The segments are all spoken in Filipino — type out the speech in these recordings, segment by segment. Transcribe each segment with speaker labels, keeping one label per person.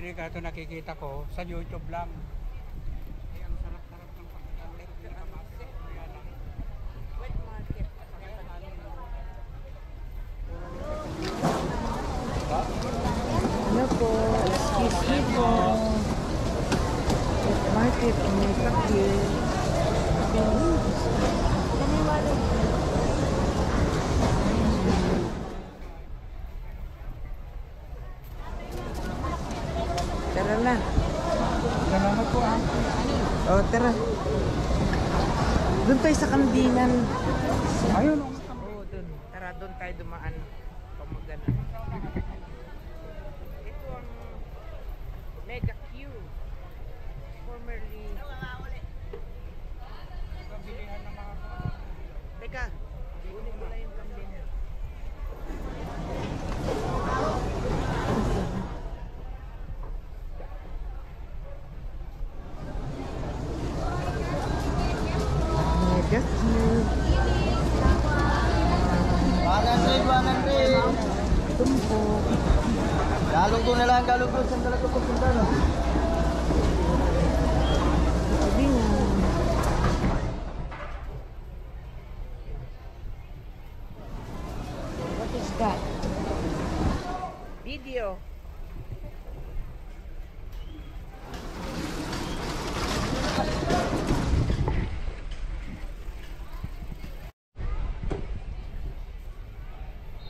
Speaker 1: Amerika ito nakikita ko sa YouTube lang. Ay, ang sarap-sarap ng pagkakamit.
Speaker 2: Wet market. Ano po? Excuse me po. Wet market. May kakil. Tara na.
Speaker 1: Salamat po ah.
Speaker 2: O, tara. Doon tayo sa Kamdingan.
Speaker 1: Ayun.
Speaker 2: Oo, doon. Tara, doon tayo dumaan. Pamagana. Ito ang Mega Q. Formerly...
Speaker 1: Pabilihan ng mga...
Speaker 2: Teka, ulit mo na yung Kamdingan. Mega Q.
Speaker 3: 100.
Speaker 2: Tumpo.
Speaker 3: Galong ko na lang, galong ko. Saan talaga pupunta, no?
Speaker 2: Kamdingan. What is that? Video.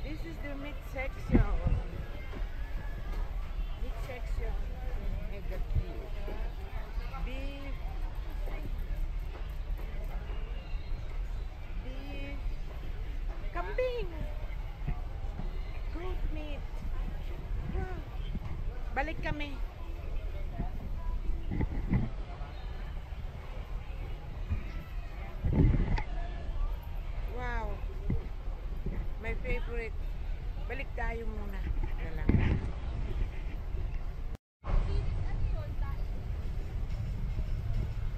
Speaker 2: This is the meat section. Meat section. Mega cute. Beef. Beef. Kambing. Goat meat. Yeah. Balik kami. Wow. My favorite. Balik tayo muna. Na lang.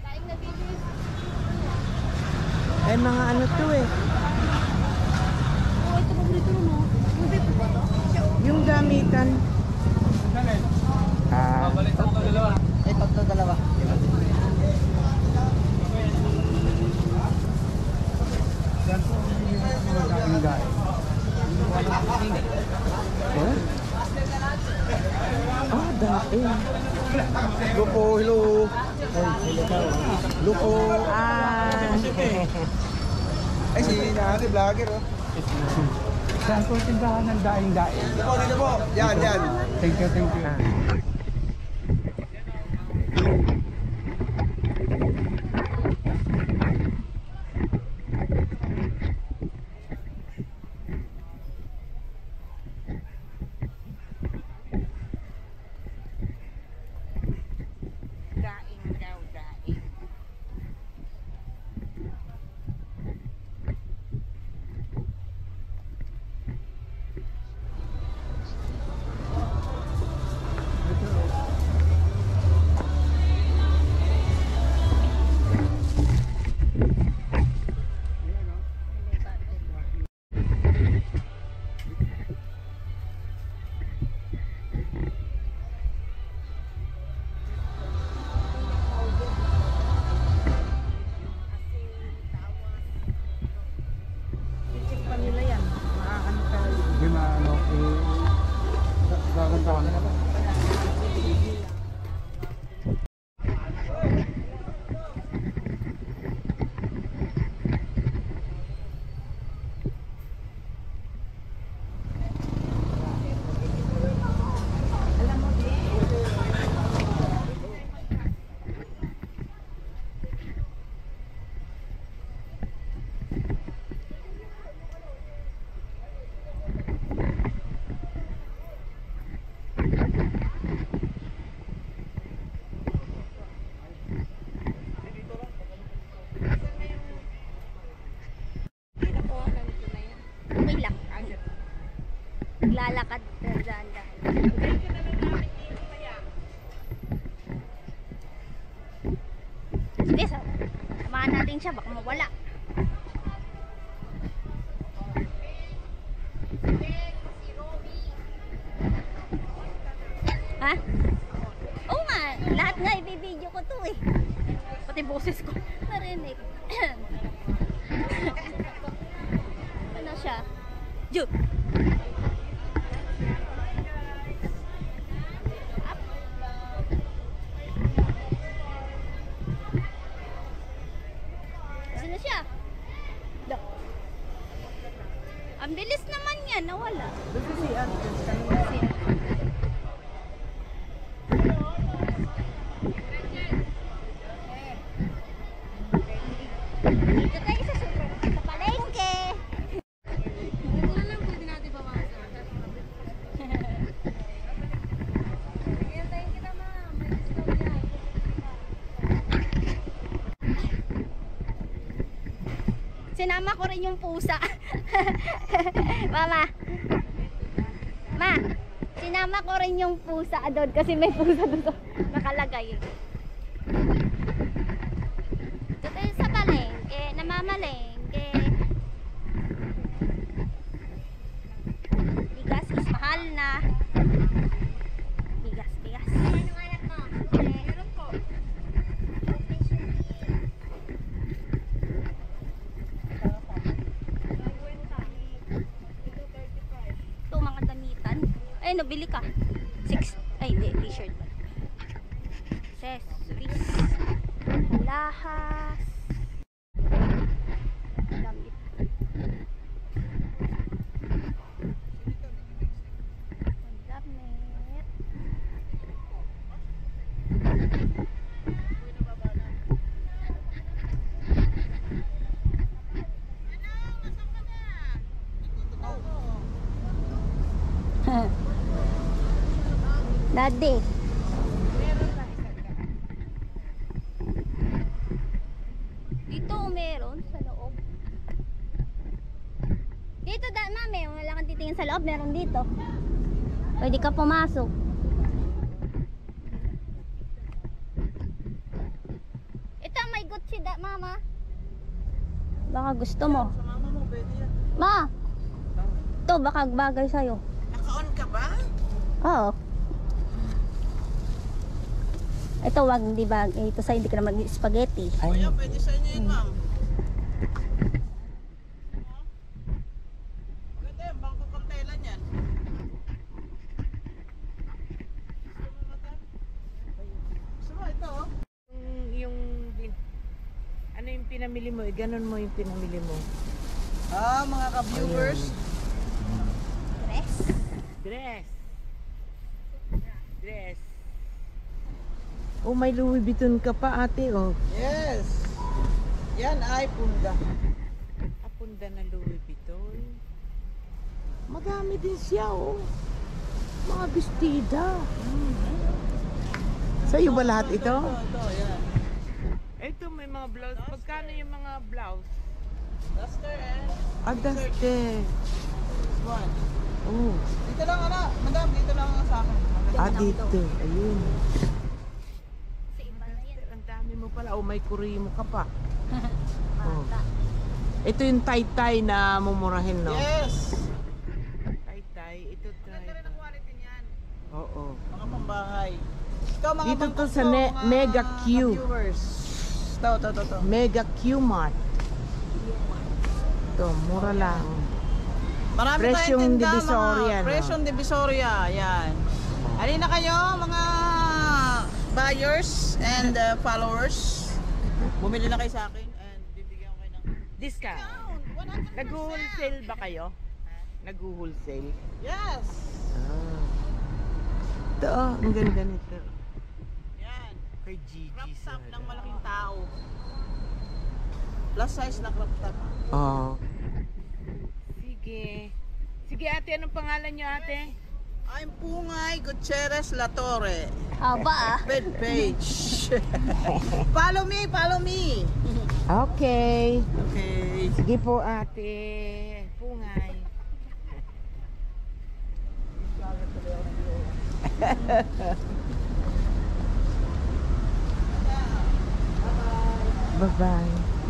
Speaker 4: Daing na bilis.
Speaker 2: Ay, mga ano to eh.
Speaker 4: Oh, ito paborito mo, no? Movie po ba to?
Speaker 2: Yung gamitan.
Speaker 3: Balik ako dalawa. Eh, tatlo dalawa.
Speaker 1: Yan po ang mga daing daing.
Speaker 2: Huh? Ah, daing.
Speaker 3: Lupo, hello. Lupo.
Speaker 2: Ah.
Speaker 3: Ay, si Nani, vlogger, oh.
Speaker 1: Saan po tindahan ng daing-daing?
Speaker 3: Lupo, dito po. Yan, yan.
Speaker 1: Thank you, thank you.
Speaker 2: Daing daw, daing. I-check pa nila yan. Maaano tayo.
Speaker 1: Hindi maano, gaganda na ba?
Speaker 2: Alam mo din.
Speaker 4: Pinakuhanan ko na yan. Okay lang. Naglalakad na dahan-dahan. Sige, samahan natin siya. Baka mawala. Ha? Nga, ibibideo ko to eh. Pati boses ko. Narinig. Ano siya? Ju! Sino siya? Da. Ang bilis naman yan, nawala. Dito tayo sa palengke. Ito na lang pwede natin bawasan. Hintayin kita, ma'am. May discount yan. Sinama ko rin yung pusa. Mama. Ma, sinama ko rin yung pusa doon kasi may pusa doon nakalagay. Dito tayo sa palengke, namamalengke. Bigas is mahal na. Bigas. Anong anak mo? Meron po. Ito mga damitan. Ay, nabili ka. 6. Ay, hindi. T-shirt. Accessories. Lahas. Damit. Damit. Daddy. Dito meron sa loob. Dito mami, wala kang titingin sa loob, meron dito. Pwede ka pumasok. Ito may Gucci mama. Baka gusto mo.
Speaker 2: Sa mama mo, pwede yan.
Speaker 4: Ma. Ito baka bagay sa'yo.
Speaker 2: Naka-on ka ba?
Speaker 4: Oo. Ito wag hindi ba ito sa hindi ka naman spaghetti.
Speaker 2: Kuya, pwede sa inyo yun, ma'am. Maganda yan, bangko kang tela niyan. Gusto mo ito, oh? Ano yung pinamili mo? Ganon mo yung pinamili mo.
Speaker 3: Mga ka-viewers.
Speaker 4: Dress.
Speaker 2: Dress. Oh, may Louis Vuitton ka pa, ate, oh.
Speaker 3: Yes. Yan ay punda.
Speaker 2: Apunda na Louis Vuitton. Madami din siya, oh. Mga bestida. Sa'yo ba lahat ito?
Speaker 3: Ito, yan.
Speaker 2: Ito, may mga blouse. Pagkano yung mga blouse?
Speaker 3: Duster and
Speaker 2: Daste.
Speaker 3: this one.
Speaker 2: Oh.
Speaker 3: Dito lang, anak. Madam, dito lang sa akin.
Speaker 2: Dito. Ayun.
Speaker 4: Sa iba na yan.
Speaker 2: Ang dami mo pala. Oh, may kurimo ka pa. Oh.
Speaker 4: Bata.
Speaker 2: Ito yung tay-tay na mumurahin, no?
Speaker 3: Yes.
Speaker 2: Tay-tay. Ito tay.
Speaker 3: quality niyan.
Speaker 2: Oo.
Speaker 3: Mga pambahay. Ito, mga
Speaker 2: Dito to
Speaker 3: bangkok
Speaker 2: sa
Speaker 3: ko,
Speaker 2: Ne-
Speaker 3: mga
Speaker 2: Mega Q.
Speaker 3: ka-viewers. Ito.
Speaker 2: Mega Q-Mart. Ito, mura lang.
Speaker 3: Marami
Speaker 2: Presyong
Speaker 3: tayong tinda,
Speaker 2: Divisoria,
Speaker 3: mga
Speaker 2: no?
Speaker 3: presyong Divisoria, yan. Halina kayo, mga buyers and followers. Bumili na kayo sa akin and bibigyan ko kayo ng
Speaker 2: Discount.
Speaker 3: 100%.
Speaker 2: Nag-wholesale ba kayo? Nag-wholesale?
Speaker 3: Yes.
Speaker 2: Ito, ang ganda nito.
Speaker 3: Yan.
Speaker 2: Kay Gigi.
Speaker 3: Crop top ng malaking tao. Plus size na crop top.
Speaker 2: Oh. Sige. Sige ate, anong pangalan niyo ate?
Speaker 3: I'm Pungay Gutierrez La Torre.
Speaker 4: Haba ah.
Speaker 3: Bed page. Follow me.
Speaker 2: Okay.
Speaker 3: Okay.
Speaker 2: Sige po ate. Pungay. Bye-bye.